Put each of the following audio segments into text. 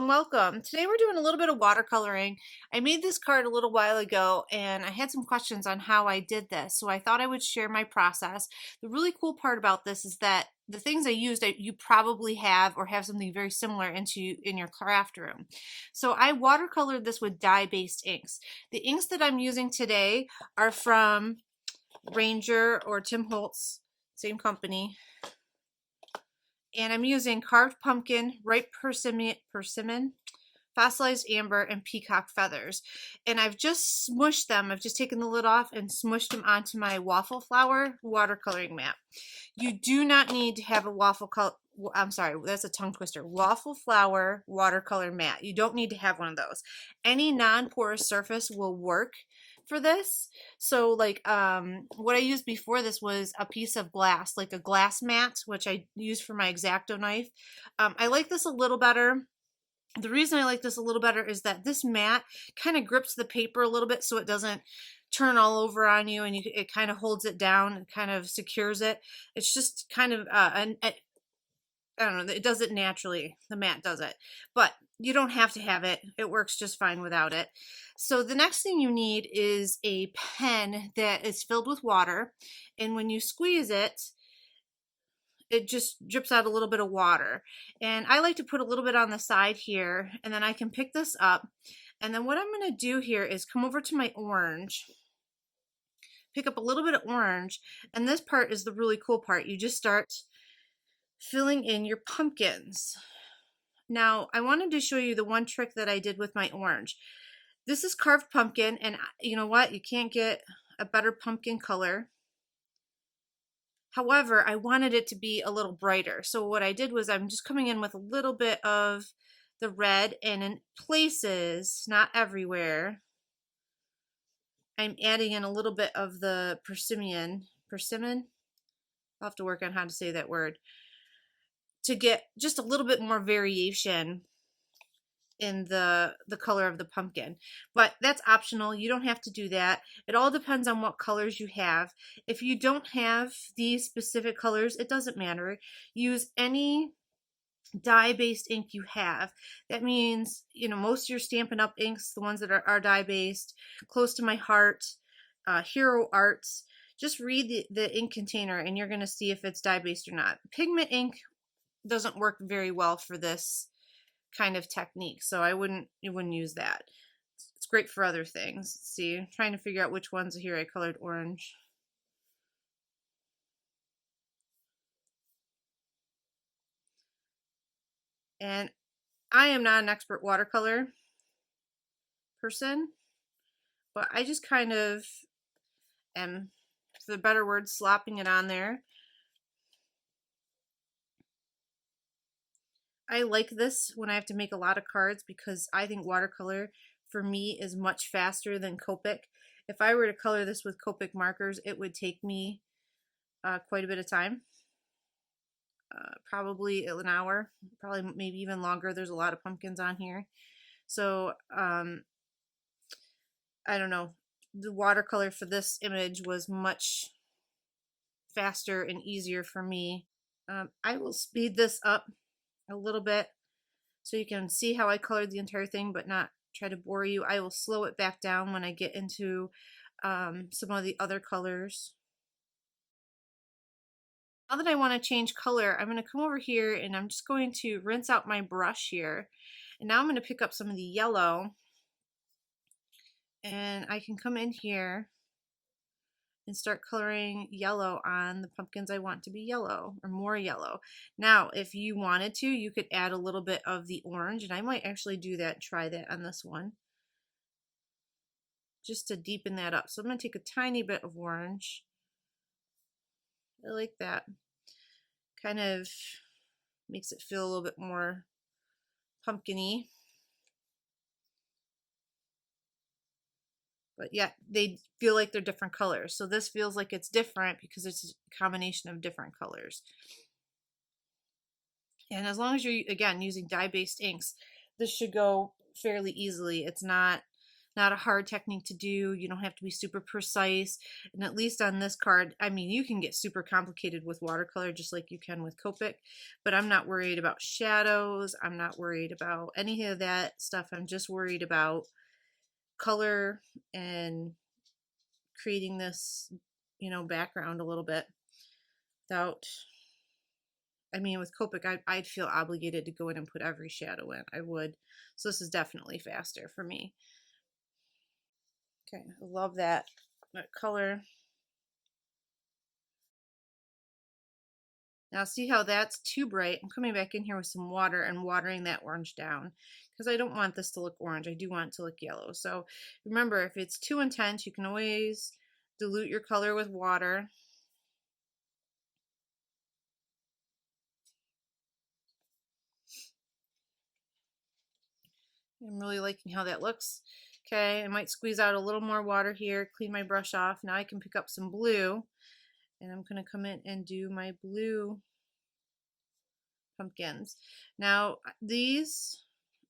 Welcome, welcome. Today we're doing a little bit of watercoloring. I made this card a little while ago and I had some questions on how I did this, so I thought I would share my process. The really cool part about this is that the things I used you probably have or have something very similar in your craft room. So I watercolored this with dye-based inks. The inks that I'm using today are from Ranger or Tim Holtz, same company. And I'm using carved pumpkin, ripe persimmon, fossilized amber, and peacock feathers. And I've just smushed them. I've just taken the lid off and smushed them onto my waffle flower watercoloring mat. You do not need to have a I'm sorry, that's a tongue twister. Waffle flower watercolor mat. You don't need to have one of those. Any non-porous surface will work for this. So like what I used before this was a piece of glass, like a glass mat, which I used for my X-Acto knife. I like this a little better. The reason I like this a little better is that this mat kind of grips the paper a little bit so it doesn't turn all over on you, and it kind of holds it down and kind of secures it. It's just kind of I don't know, it does it naturally. The mat does it, but you don't have to have it. It works just fine without it. So the next thing you need is a pen that is filled with water, and when you squeeze it, it just drips out a little bit of water. And I like to put a little bit on the side here, and then I can pick this up. And then what I'm going to do here is come over to my orange, pick up a little bit of orange, and this part is the really cool part. You just start filling in your pumpkins. Now, I wanted to show you the one trick that I did with my orange. This is carved pumpkin, and you know what? You can't get a better pumpkin color. However, I wanted it to be a little brighter. So what I did was I'm just coming in with a little bit of the red, and in places, not everywhere, I'm adding in a little bit of the persimmon. I'll have to work on how to say that word to get just a little bit more variation in the color of the pumpkin, but that's optional. You don't have to do that. It all depends on what colors you have. If you don't have these specific colors, it doesn't matter. Use any dye-based ink you have. That means, you know, most of your Stampin' Up! Inks, the ones that are dye-based, Close to My Heart, Hero Arts, just read the ink container and you're going to see if it's dye-based or not. Pigment ink doesn't work very well for this kind of technique, so you wouldn't use that. It's great for other things. Let's see, I'm trying to figure out which ones here I colored orange. And I am not an expert watercolor person, but I just kind of am, for the better word, slopping it on there. I like this when I have to make a lot of cards because I think watercolor for me is much faster than Copic. If I were to color this with Copic markers, it would take me quite a bit of time. Probably an hour, probably maybe even longer. There's a lot of pumpkins on here. So I don't know. The watercolor for this image was much faster and easier for me. I will speed this up a little bit so you can see how I colored the entire thing, but not try to bore you. I will slow it back down when I get into some of the other colors. Now that I want to change color, I'm going to come over here and I'm just going to rinse out my brush here. And now I'm going to pick up some of the yellow, and I can come in here and start coloring yellow on the pumpkins I want to be yellow, or more yellow. Now, if you wanted to, you could add a little bit of the orange, and I might actually do that, try that on this one, just to deepen that up. So I'm going to take a tiny bit of orange. I like that. Kind of makes it feel a little bit more pumpkin-y. But yet they feel like they're different colors. So this feels like it's different because it's a combination of different colors. And as long as you're, again, using dye-based inks, this should go fairly easily. It's not not a hard technique to do. You don't have to be super precise. And at least on this card, I mean, you can get super complicated with watercolor just like you can with Copic, but I'm not worried about shadows. I'm not worried about any of that stuff. I'm just worried about color and creating this, background a little bit without, I mean, with Copic, I'd feel obligated to go in and put every shadow in. I would. So this is definitely faster for me. Okay, I love that color. Now see how that's too bright? I'm coming back in here with some water and watering that orange down because I don't want this to look orange. I do want it to look yellow. So remember, if it's too intense, you can always dilute your color with water. I'm really liking how that looks. Okay, I might squeeze out a little more water here, clean my brush off. Now I can pick up some blue, and I'm going to come in and do my blue pumpkins. Now these,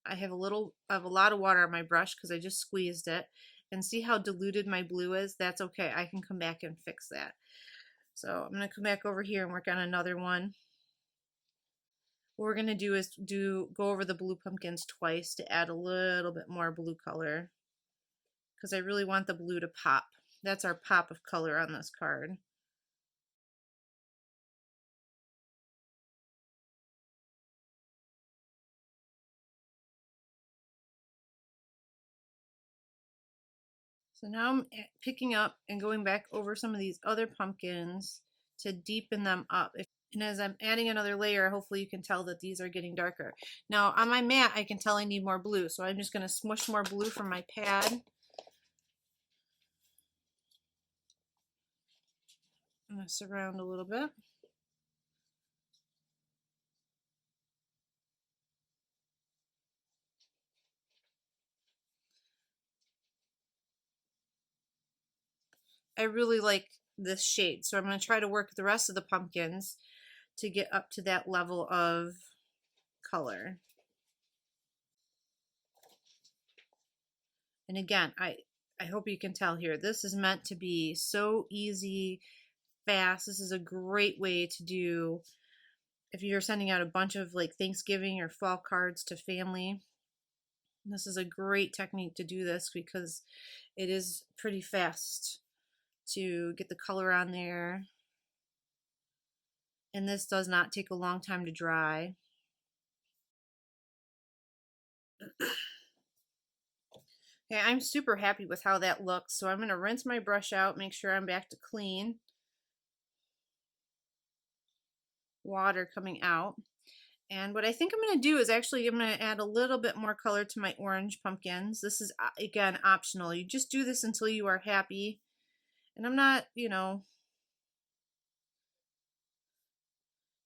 I have a lot of water on my brush because I just squeezed it. And see how diluted my blue is? That's okay. I can come back and fix that. So I'm going to come back over here and work on another one. What we're going to do is go over the blue pumpkins twice to add a little bit more blue color because I really want the blue to pop. That's our pop of color on this card. So now I'm picking up and going back over some of these other pumpkins to deepen them up. And as I'm adding another layer, hopefully you can tell that these are getting darker. Now on my mat, I can tell I need more blue. So I'm just going to smush more blue from my pad. I'm going to surround a little bit. I really like this shade. So I'm going to try to work the rest of the pumpkins to get up to that level of color. And again, I hope you can tell here, this is meant to be so easy, fast. This is a great way to do if you're sending out a bunch of like Thanksgiving or fall cards to family. This is a great technique to do this because it is pretty fast to get the color on there. And this does not take a long time to dry. Okay, I'm super happy with how that looks. So I'm going to rinse my brush out, make sure I'm back to clean. Water coming out. And what I think I'm going to do is actually I'm going to add a little bit more color to my orange pumpkins. This is, again, optional. You just do this until you are happy. And I'm not,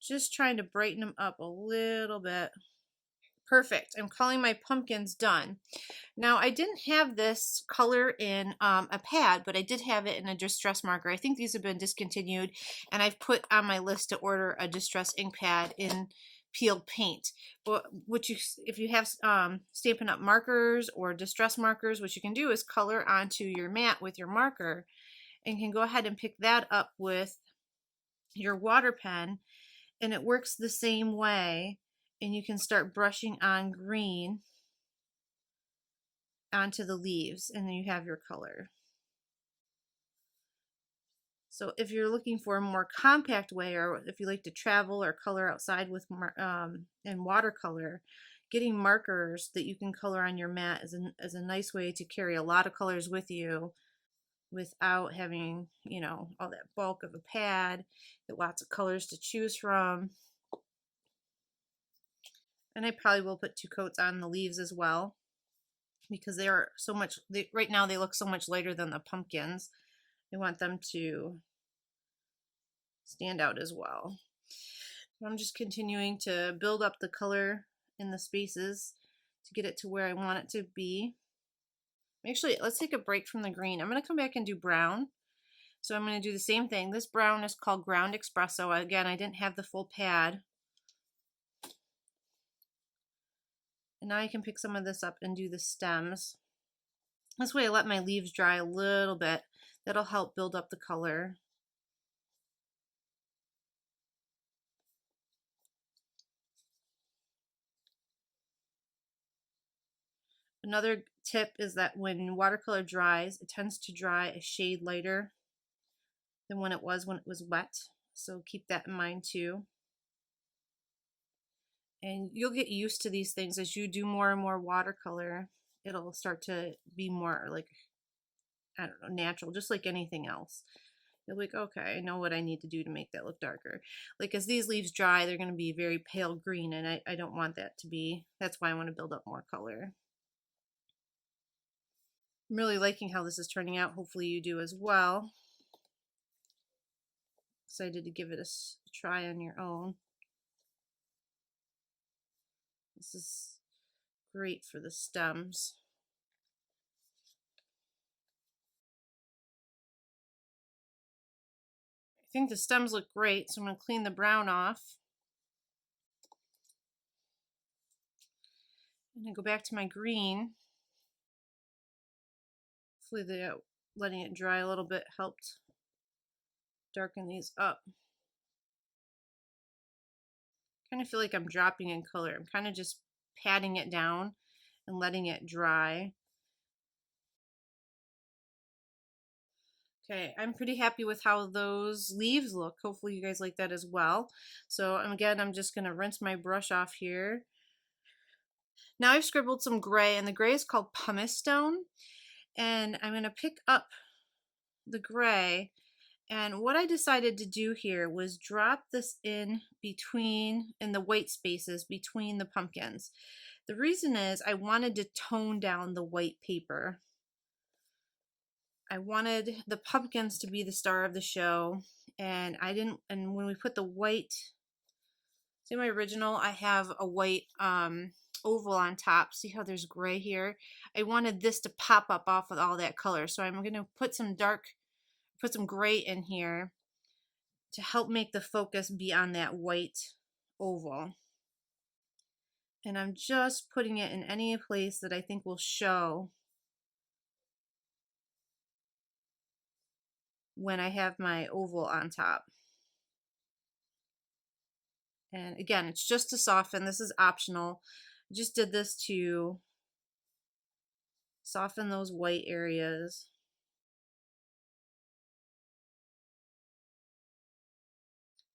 just trying to brighten them up a little bit. Perfect. I'm calling my pumpkins done. Now, I didn't have this color in a pad, but I did have it in a distress marker. I think these have been discontinued, and I've put on my list to order a distress ink pad in peeled paint. But if you have Stampin' Up! Markers or distress markers, what you can do is color onto your mat with your marker, and you can go ahead and pick that up with your water pen, and it works the same way. And you can start brushing on green onto the leaves, and then you have your color. So if you're looking for a more compact way, or if you like to travel or color outside with and watercolor, getting markers that you can color on your mat is a nice way to carry a lot of colors with you without having, all that bulk of a pad, lots of colors to choose from. And I probably will put 2 coats on the leaves as well because they are so much, right now they look so much lighter than the pumpkins. I want them to stand out as well. I'm just continuing to build up the color in the spaces to get it to where I want it to be. Actually, let's take a break from the green. I'm going to come back and do brown. So I'm going to do the same thing. This brown is called Ground Espresso. Again, I didn't have the full pad. And now I can pick some of this up and do the stems. This way I let my leaves dry a little bit. That'll help build up the color. Another tip is that when watercolor dries, it tends to dry a shade lighter than when it was wet. So keep that in mind too. And you'll get used to these things as you do more and more watercolor. It'll start to be more like, I don't know, natural, just like anything else. You're like, okay, I know what I need to do to make that look darker. Like as these leaves dry, they're going to be very pale green, and I don't want that to be. That's why I want to build up more color. I'm really liking how this is turning out. Hopefully you do as well. Excited to give it a try on your own. This is great for the stems. I think the stems look great, so I'm going to clean the brown off. I'm going to go back to my green. Hopefully the letting it dry a little bit helped darken these up. Kind of feel like I'm dropping in color. I'm kind of just patting it down and letting it dry. Okay, I'm pretty happy with how those leaves look. Hopefully you guys like that as well. So again, I'm just going to rinse my brush off here. Now I've scribbled some gray, and the gray is called pumice stone. And I'm going to pick up the gray, and what I decided to do here was drop this in the white spaces between the pumpkins. The reason is I wanted to tone down the white paper. I wanted the pumpkins to be the star of the show, and when we put the white, see my original, I have a white oval on top. See how there's gray here? I wanted this to pop up off with all that color, so I'm going to put some gray in here to help make the focus be on that white oval. And I'm just putting it in any place that I think will show when I have my oval on top. And again, it's just to soften. This is optional. I just did this to soften those white areas.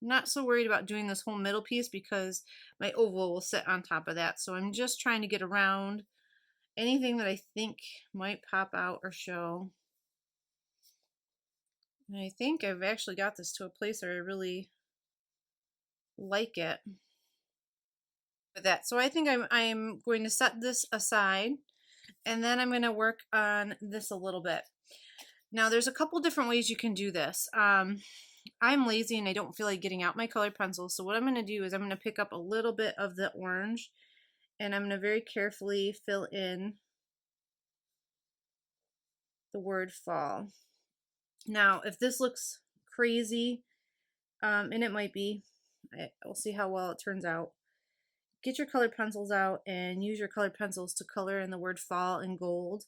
I'm not so worried about doing this whole middle piece because my oval will sit on top of that. So I'm just trying to get around anything that I think might pop out or show. And I think I've actually got this to a place where I really like it with that. So I think I'm going to set this aside, and then I'm going to work on this a little bit. Now there's a couple different ways you can do this. I'm lazy and I don't feel like getting out my colored pencil. So what I'm going to do is I'm going to pick up a little bit of the orange, and I'm going to very carefully fill in the word fall. Now, if this looks crazy, and it might be, we'll see how well it turns out. Get your colored pencils out and use your colored pencils to color in the word fall in gold.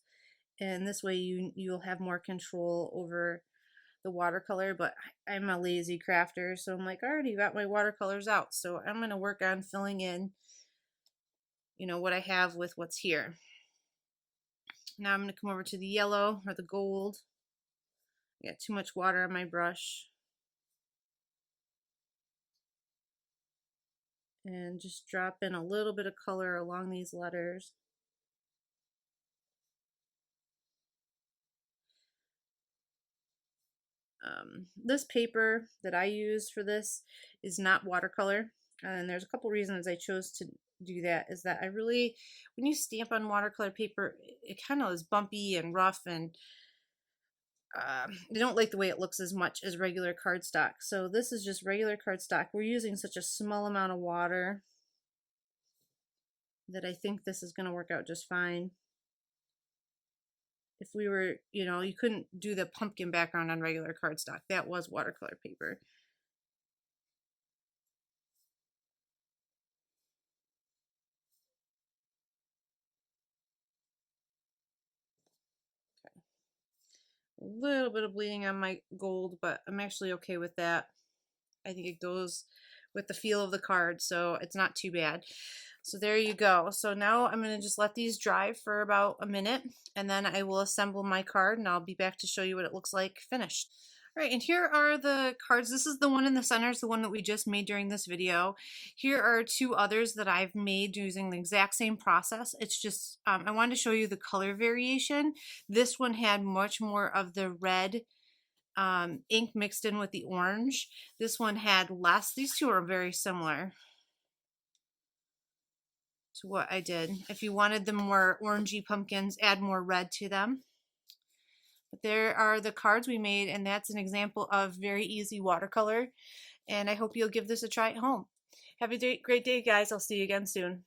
And this way you'll have more control over the watercolor. But I'm a lazy crafter, so I'm like, I already got my watercolors out. So I'm going to work on filling in, what I have with what's here. Now I'm going to come over to the yellow or the gold. I got too much water on my brush. And just drop in a little bit of color along these letters. This paper that I use for this is not watercolor, and there's a couple reasons I chose to do that. Is that when you stamp on watercolor paper, it kind of is bumpy and rough, and I don't like the way it looks as much as regular cardstock. So this is just regular cardstock. We're using such a small amount of water that I think this is going to work out just fine. If we were, you couldn't do the pumpkin background on regular cardstock. That was watercolor paper. A little bit of bleeding on my gold, but I'm actually okay with that. I think it goes with the feel of the card, so it's not too bad. So there you go. So now I'm going to just let these dry for about a minute, and then I will assemble my card, and I'll be back to show you what it looks like finished. All right, and here are the cards. This is the one in the center, is the one that we just made during this video. Here are two others that I've made using the exact same process. It's just, I wanted to show you the color variation. This one had much more of the red ink mixed in with the orange. This one had less. These two are very similar to what I did. If you wanted them more orangey pumpkins, add more red to them. But there are the cards we made, and that's an example of very easy watercolor. And I hope you'll give this a try at home. Have a great day, guys. I'll see you again soon.